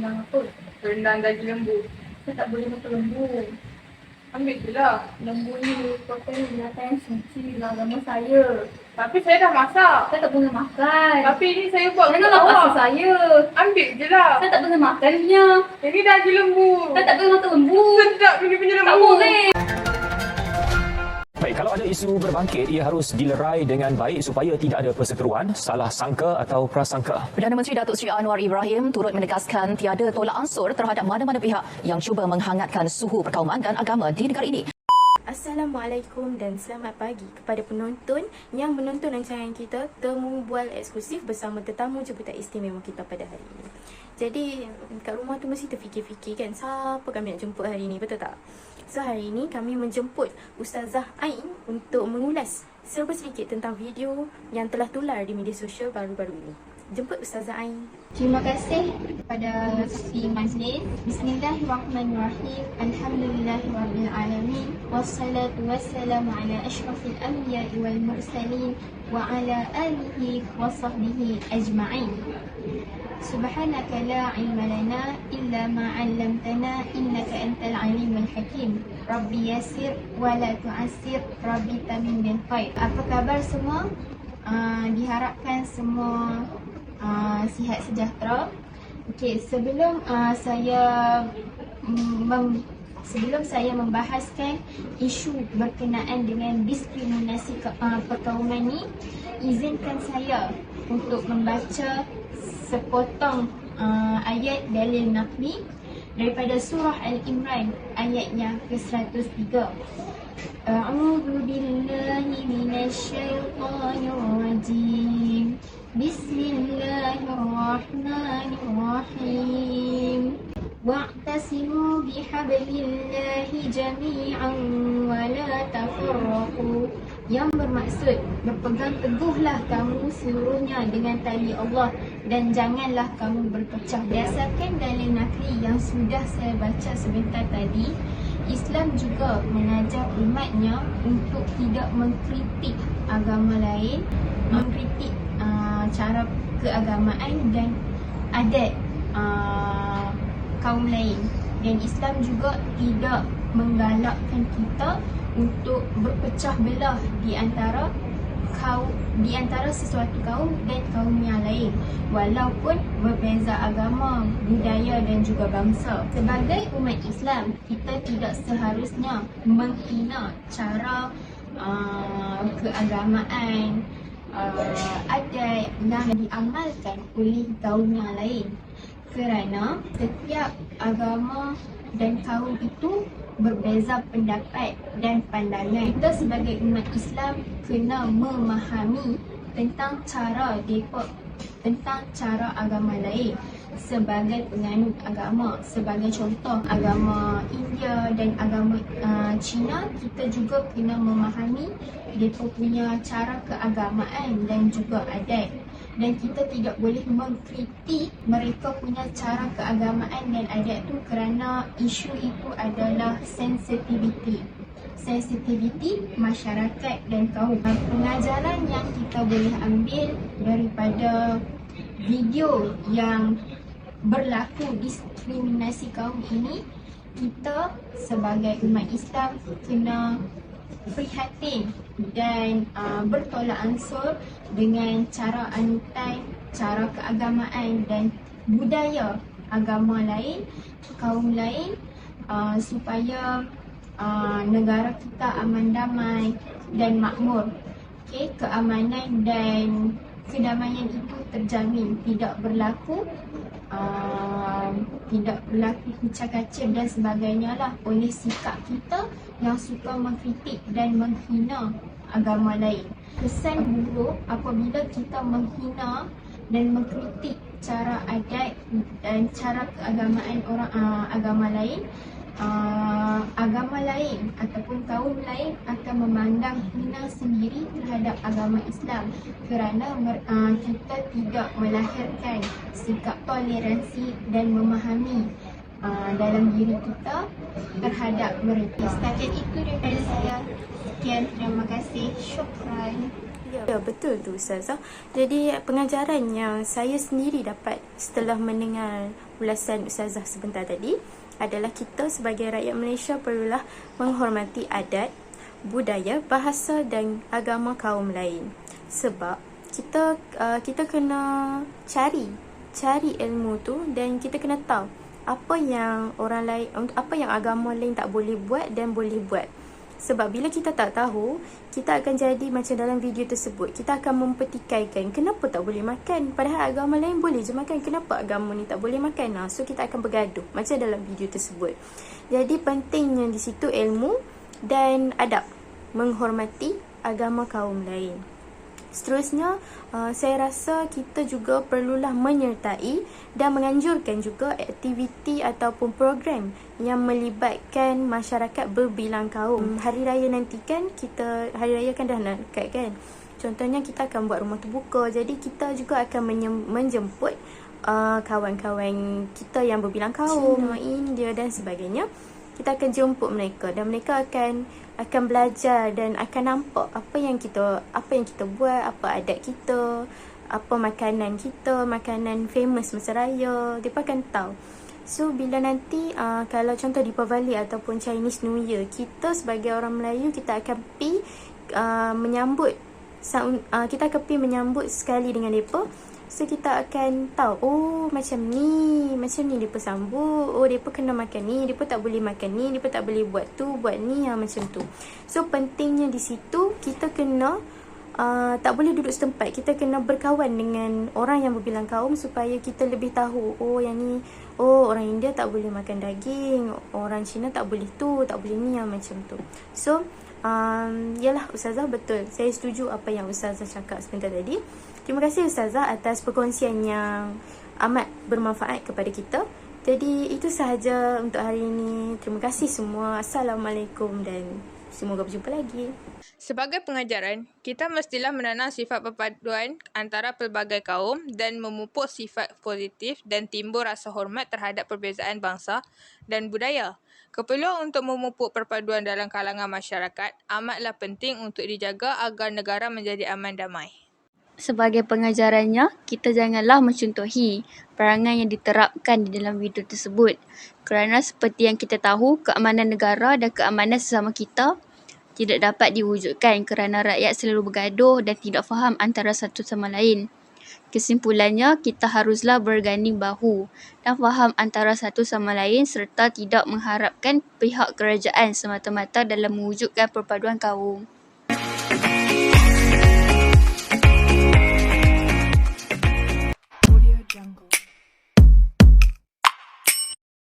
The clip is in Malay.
rendang apa? Rendang daging lembu. Saya tak boleh makan lembu. Ambil je lah. Lembu ni merupakan binatang yang suci dalam agama saya. Tapi saya dah masak. Saya tak boleh makan. Tapi ni saya buat untuk Janganlah paksa awak. saya. Ambil je lah. Saya tak boleh makannya. Ini daging lembu. Saya tak boleh makan lembu. Sedap ini punya lembu. Tak boleh. Baik, kalau ada isu berbangkit, ia harus dilerai dengan baik supaya tidak ada perseteruan, salah sangka atau prasangka. Perdana Menteri Datuk Seri Anwar Ibrahim turut menegaskan tiada tolak ansur terhadap mana-mana pihak yang cuba menghangatkan suhu perkauman dan agama di negara ini. Assalamualaikum dan selamat pagi kepada penonton yang menonton rancangan kita Temu Bual Eksklusif bersama tetamu jemputan istimewa kita pada hari ini. Jadi kat rumah tu mesti terfikir-fikir kan, siapa kami nak jemput hari ini, betul tak? So hari ini kami menjemput Ustazah Ain untuk mengulas serba sedikit tentang video yang telah tular di media sosial baru-baru ini. Jemput Ustazah Ain. Terima kasih kepada si majlis. Bismillahirrahmanirrahim. Alhamdulillahirrabbilalamin. Wassalatu wassalamu ala ashrafil anbiya'i wal mursalin wa ala alihi wa sahbihi ajma'in. Subhanaka la ilma lana illa ma 'allamtana innaka antal alimul hakim. Rabbi yassir wa la tu'assir, Rabbi tamim bil khair. Apa khabar semua? Diharapkan semua sihat sejahtera. Okey, sebelum saya membahaskan isu berkenaan dengan diskriminasi perkauman ni, izinkan saya untuk membaca sepotong ayat dalil naqli daripada surah Al-Imran ayat yang ke-103. A'udzu billahi minasyaitonir rajim. Bismillahirrahmanirrahim. Wa'tasimu bihablillahi jami'an wa la tafarraqu. Yang bermaksud, berpegang teguhlah kamu seluruhnya dengan tali Allah dan janganlah kamu berpecah. Berdasarkan dalil nakli yang sudah saya baca sebentar tadi, Islam juga mengajar umatnya untuk tidak mengkritik agama lain, mengkritik cara keagamaan dan adat kaum lain. Dan Islam juga tidak menggalakkan kita untuk berpecah belah di antara sesuatu kaum dan kaum yang lain, walaupun berbeza agama, budaya dan juga bangsa. Sebagai umat Islam, kita tidak seharusnya menghina cara keagamaan, adat yang diamalkan oleh kaum yang lain, kerana setiap agama dan kaum itu berbeza pendapat dan pandangan. Kita sebagai umat Islam kena memahami tentang cara agama lain. Sebagai penganut agama, sebagai contoh agama India dan agama Cina, kita juga kena memahami mereka punya cara keagamaan dan juga adat. Dan kita tidak boleh mengkritik mereka punya cara keagamaan dan adat tu kerana isu itu adalah sensitiviti masyarakat dan kaum. Pengajaran yang kita boleh ambil daripada video yang berlaku diskriminasi kaum ini, kita sebagai umat Islam kena prihatin dan bertolak ansur dengan cara anutan, cara keagamaan dan budaya agama lain, kaum lain, supaya negara kita aman damai dan makmur. Okay, keamanan dan kedamaian itu terjamin, tidak berlaku kucak-kacir dan sebagainya lah oleh sikap kita yang suka mengkritik dan menghina agama lain. Kesan buruk apabila kita menghina dan mengkritik cara adat dan cara keagamaan orang agama lain ataupun kaum lain akan memandang hina sendiri terhadap agama Islam kerana kita tidak melahirkan sikap toleransi dan memahami dalam diri kita terhadap mereka. Setakat itu daripada saya. Sekian, terima kasih. Syukran. Ya, betul tu Ustazah. Jadi pengajaran yang saya sendiri dapat setelah mendengar ulasan Ustazah sebentar tadi adalah kita sebagai rakyat Malaysia perlulah menghormati adat, budaya, bahasa dan agama kaum lain. Sebab kita kena cari ilmu tu dan kita kena tahu apa yang orang lain, apa yang agama lain tak boleh buat dan boleh buat. Sebab bila kita tak tahu, kita akan jadi macam dalam video tersebut. Kita akan mempertikaikan kenapa tak boleh makan, padahal agama lain boleh je makan. Kenapa agama ni tak boleh makan? So kita akan bergaduh macam dalam video tersebut. Jadi pentingnya di situ ilmu dan adab, menghormati agama kaum lain. Seterusnya, saya rasa kita juga perlulah menyertai dan menganjurkan juga aktiviti ataupun program yang melibatkan masyarakat berbilang kaum. Hari raya nanti kan, hari raya kan dah nak dekat kan. Contohnya kita akan buat rumah terbuka. Jadi kita juga akan menjemput kawan-kawan kita yang berbilang kaum, India dan sebagainya. Kita akan jemput mereka dan mereka akan belajar dan akan nampak apa yang kita buat, apa adat kita, apa makanan kita, makanan famous masa raya. Mereka akan tahu. So bila nanti kalau contoh Deepavali ataupun Chinese New Year, kita sebagai orang Melayu kita akan menyambut sekali dengan mereka. So kita akan tahu, macam ni mereka sambut. Mereka kena makan ni, mereka tak boleh makan ni, mereka tak boleh buat tu, buat ni, macam tu. So pentingnya di situ kita kena tak boleh duduk setempat. Kita kena berkawan dengan orang yang berbilang kaum supaya kita lebih tahu, yang ni, orang India tak boleh makan daging, orang Cina tak boleh tu, tak boleh ni, macam tu. So yalah Ustazah, betul. Saya setuju apa yang Ustazah cakap sebentar tadi. Terima kasih Ustazah atas perkongsian yang amat bermanfaat kepada kita. Jadi itu sahaja untuk hari ini. Terima kasih semua. Assalamualaikum dan semoga berjumpa lagi. Sebagai pengajaran, kita mestilah menanam sifat perpaduan antara pelbagai kaum dan memupuk sifat positif dan timbul rasa hormat terhadap perbezaan bangsa dan budaya. Keperluan untuk memupuk perpaduan dalam kalangan masyarakat amatlah penting untuk dijaga agar negara menjadi aman damai. Sebagai pengajarannya, kita janganlah mencontohi perangai yang diterapkan di dalam video tersebut. Kerana seperti yang kita tahu, keamanan negara dan keamanan sesama kita tidak dapat diwujudkan kerana rakyat selalu bergaduh dan tidak faham antara satu sama lain. Kesimpulannya, kita haruslah berganding bahu dan faham antara satu sama lain serta tidak mengharapkan pihak kerajaan semata-mata dalam mewujudkan perpaduan kaum. Audio Jungle.